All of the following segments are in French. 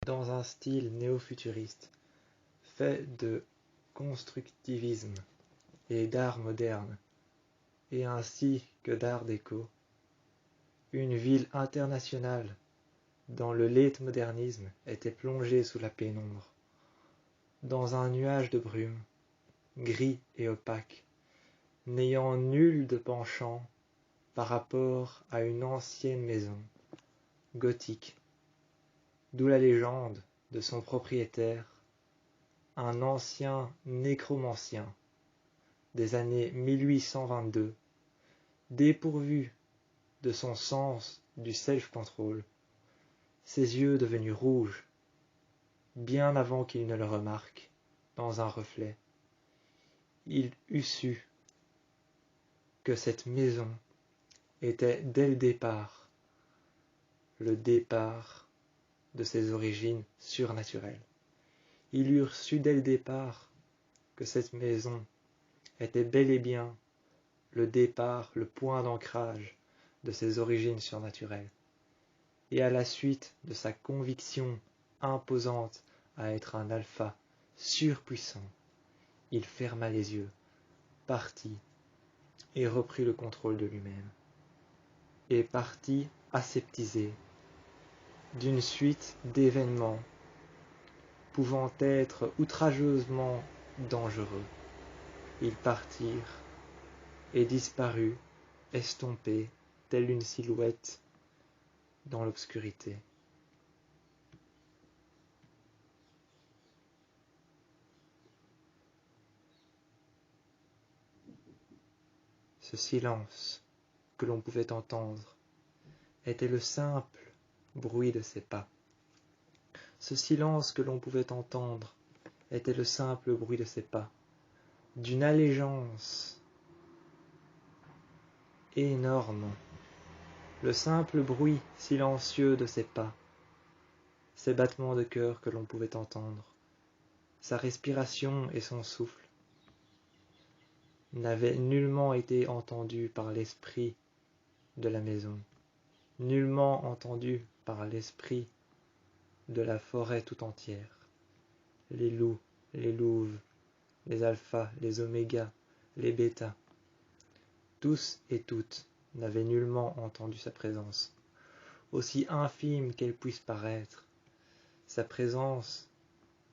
dans un style néo-futuriste, fait de constructivisme et d'art moderne, et ainsi que d'art déco, une ville internationale dans le late modernisme était plongée sous la pénombre, dans un nuage de brume, gris et opaque, n'ayant nul de penchant par rapport à une ancienne maison, gothique, d'où la légende de son propriétaire, un ancien nécromancien des années 1822, dépourvu de son sens du self-control, ses yeux devenus rouges, bien avant qu'il ne le remarque, dans un reflet. Il eût su que cette maison était dès le départ de ses origines surnaturelles. Il eût su dès le départ que cette maison était bel et bien le départ, le point d'ancrage de ses origines surnaturelles. Et à la suite de sa conviction imposante à être un alpha surpuissant, il ferma les yeux, partit et reprit le contrôle de lui-même, et partit aseptisé d'une suite d'événements pouvant être outrageusement dangereux. Ils partirent et disparut, estompé, telle une silhouette dans l'obscurité. Ce silence que l'on pouvait entendre était le simple bruit de ses pas. Ce silence que l'on pouvait entendre était le simple bruit de ses pas, d'une allégeance énorme, le simple bruit silencieux de ses pas, ses battements de cœur que l'on pouvait entendre, sa respiration et son souffle, n'avaient nullement été entendus par l'esprit de la maison, nullement entendus par l'esprit de la forêt tout entière. Les loups, les louves, les alphas, les omégas, les bêtas, tous et toutes n'avaient nullement entendu sa présence. Aussi infime qu'elle puisse paraître, sa présence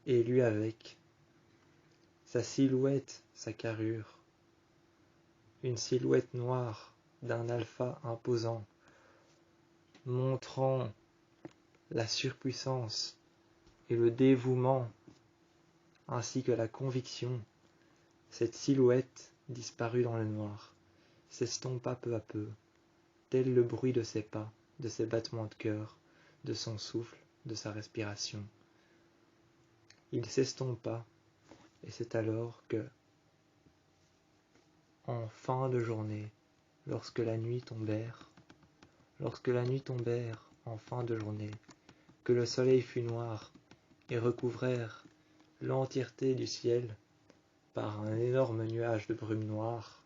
et lui avec, sa silhouette, sa carrure, une silhouette noire d'un alpha imposant, montrant la surpuissance et le dévouement, ainsi que la conviction. Cette silhouette disparut dans le noir, s'estompa peu à peu, tel le bruit de ses pas, de ses battements de cœur, de son souffle, de sa respiration. Il s'estompa, et c'est alors que, en fin de journée, lorsque la nuit tombèrent en fin de journée, que le soleil fut noir et recouvrèrent l'entièreté du ciel par un énorme nuage de brume noire,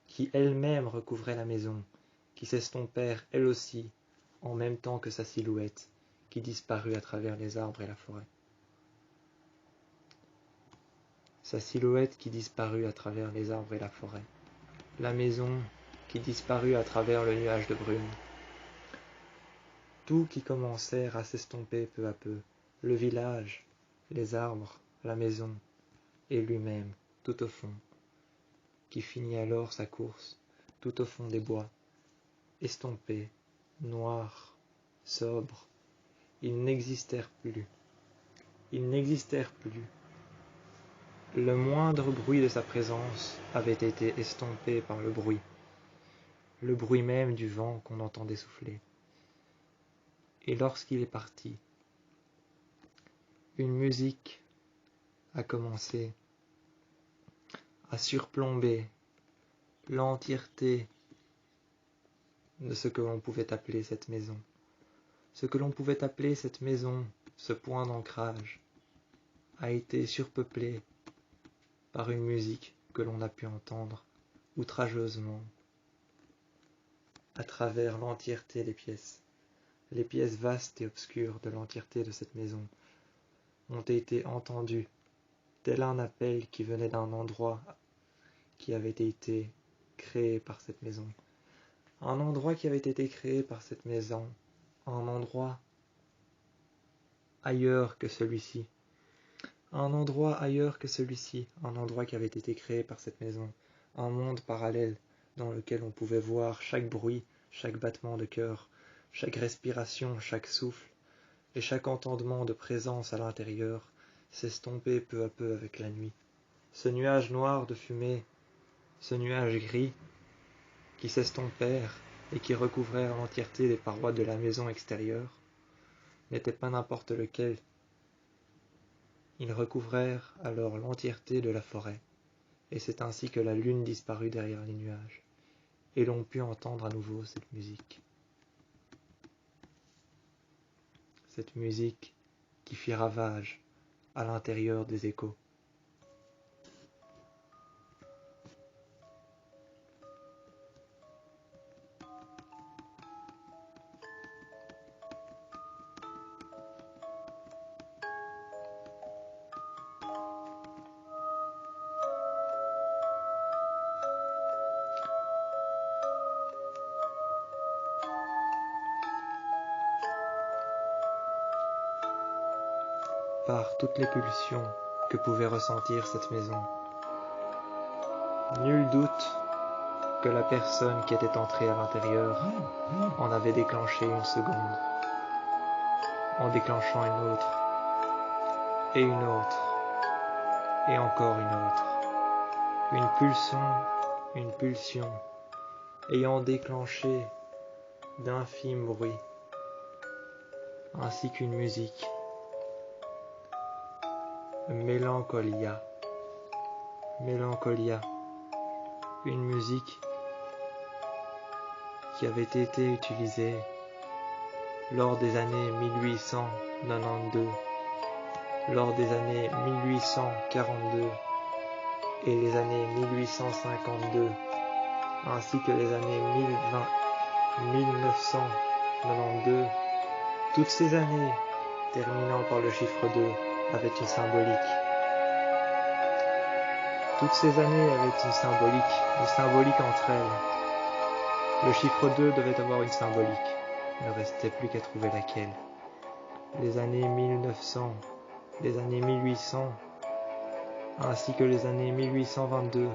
qui elle-même recouvrait la maison, qui s'estompèrent elles aussi, en même temps que sa silhouette, qui disparut à travers les arbres et la forêt. Sa silhouette qui disparut à travers les arbres et la forêt. La maison qui disparut à travers le nuage de brume. Tout qui commencèrent à s'estomper peu à peu. Le village, les arbres, la maison, et lui-même, tout au fond, qui finit alors sa course, tout au fond des bois, estompé, noir, sobre. Ils n'existèrent plus. Ils n'existèrent plus. Le moindre bruit de sa présence avait été estompé par le bruit même du vent qu'on entendait souffler. Et lorsqu'il est parti, une musique a commencé à surplomber l'entièreté de ce que l'on pouvait appeler cette maison. Ce que l'on pouvait appeler cette maison, ce point d'ancrage, a été surpeuplé par une musique que l'on a pu entendre outrageusement à travers l'entièreté des pièces. les pièces vastes et obscures de l'entièreté de cette maison ont été entendues, tel un appel qui venait d'un endroit qui avait été créé par cette maison. Un endroit qui avait été créé par cette maison, un endroit ailleurs que celui-ci. Un endroit ailleurs que celui-ci, un endroit qui avait été créé par cette maison, un monde parallèle dans lequel on pouvait voir chaque bruit, chaque battement de cœur, chaque respiration, chaque souffle, et chaque entendement de présence à l'intérieur s'estomper peu à peu avec la nuit. Ce nuage noir de fumée, ce nuage gris, qui s'estompèrent et qui recouvrèrent l'entièreté des parois de la maison extérieure, n'était pas n'importe lequel. Ils recouvrèrent alors l'entièreté de la forêt, et c'est ainsi que la lune disparut derrière les nuages, et l'on put entendre à nouveau cette musique. Cette musique qui fit ravage à l'intérieur des échos. Par toutes les pulsions que pouvait ressentir cette maison. Nul doute que la personne qui était entrée à l'intérieur en avait déclenché une seconde, en déclenchant une autre, et une autre, et encore une autre. Une pulsion, ayant déclenché d'infimes bruits, ainsi qu'une musique. Mélancolia, une musique qui avait été utilisée lors des années 1892, lors des années 1842 et les années 1852, ainsi que les années 1992. Toutes ces années, terminant par le chiffre 2, avaient une symbolique. Toutes ces années avaient une symbolique entre elles. Le chiffre 2 devait avoir une symbolique. Il ne restait plus qu'à trouver laquelle. Les années 1900, les années 1800, ainsi que les années 1822.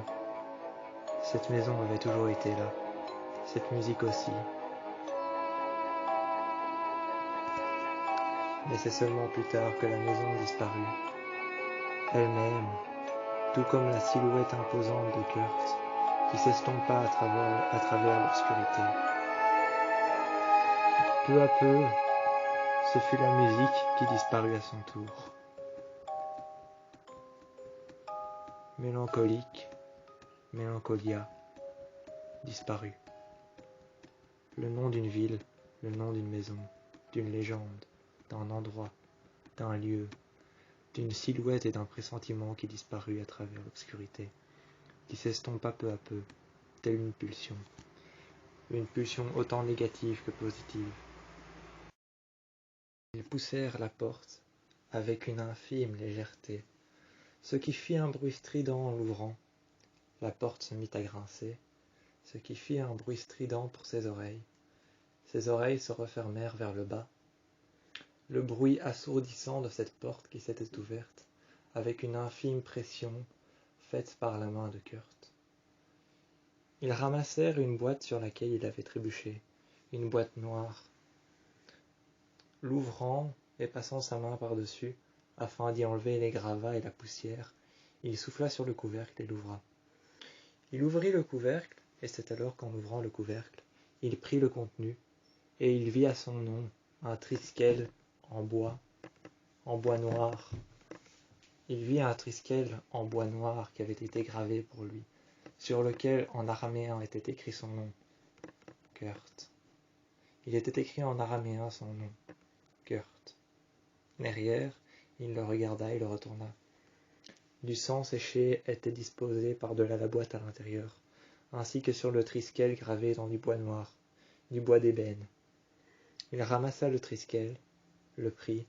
Cette maison avait toujours été là. Cette musique aussi. Mais c'est seulement plus tard que la maison disparut. Elle-même, tout comme la silhouette imposante de Kurt, qui s'estompa à travers l'obscurité. Peu à peu, ce fut la musique qui disparut à son tour. Mélancolique, Mélancolia, disparut. Le nom d'une ville, le nom d'une maison, d'une légende, d'un endroit, d'un lieu, d'une silhouette et d'un pressentiment qui disparut à travers l'obscurité, qui s'estompa peu à peu, telle une pulsion autant négative que positive. Ils poussèrent la porte avec une infime légèreté, ce qui fit un bruit strident en l'ouvrant. La porte se mit à grincer, ce qui fit un bruit strident pour ses oreilles. Ses oreilles se refermèrent vers le bas. Le bruit assourdissant de cette porte qui s'était ouverte, avec une infime pression faite par la main de Kurt. Ils ramassèrent une boîte sur laquelle il avait trébuché, une boîte noire. L'ouvrant et passant sa main par-dessus, afin d'y enlever les gravats et la poussière, il souffla sur le couvercle et l'ouvra. Il ouvrit le couvercle, et c'est alors qu'en ouvrant le couvercle, il prit le contenu, et il vit à son nom un triskel en bois noir. Il vit un triskel en bois noir qui avait été gravé pour lui, sur lequel en araméen était écrit son nom, Kurt. Il était écrit en araméen son nom, Kurt. Derrière, il le regarda et le retourna. Du sang séché était disposé par-delà la boîte à l'intérieur, ainsi que sur le triskel gravé dans du bois noir, du bois d'ébène. Il ramassa le triskel, le prit,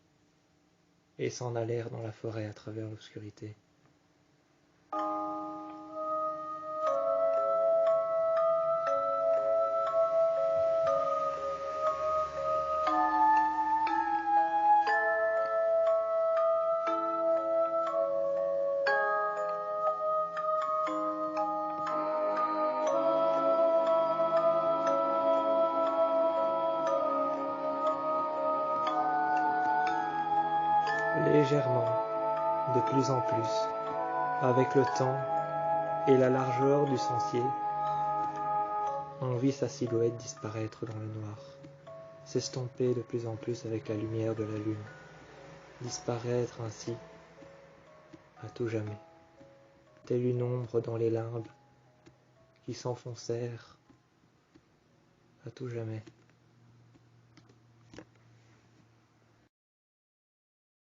et s'en allèrent dans la forêt à travers l'obscurité. Légèrement, de plus en plus, avec le temps et la largeur du sentier, on vit sa silhouette disparaître dans le noir, s'estomper de plus en plus avec la lumière de la lune, disparaître ainsi à tout jamais, telle une ombre dans les limbes qui s'enfoncèrent à tout jamais.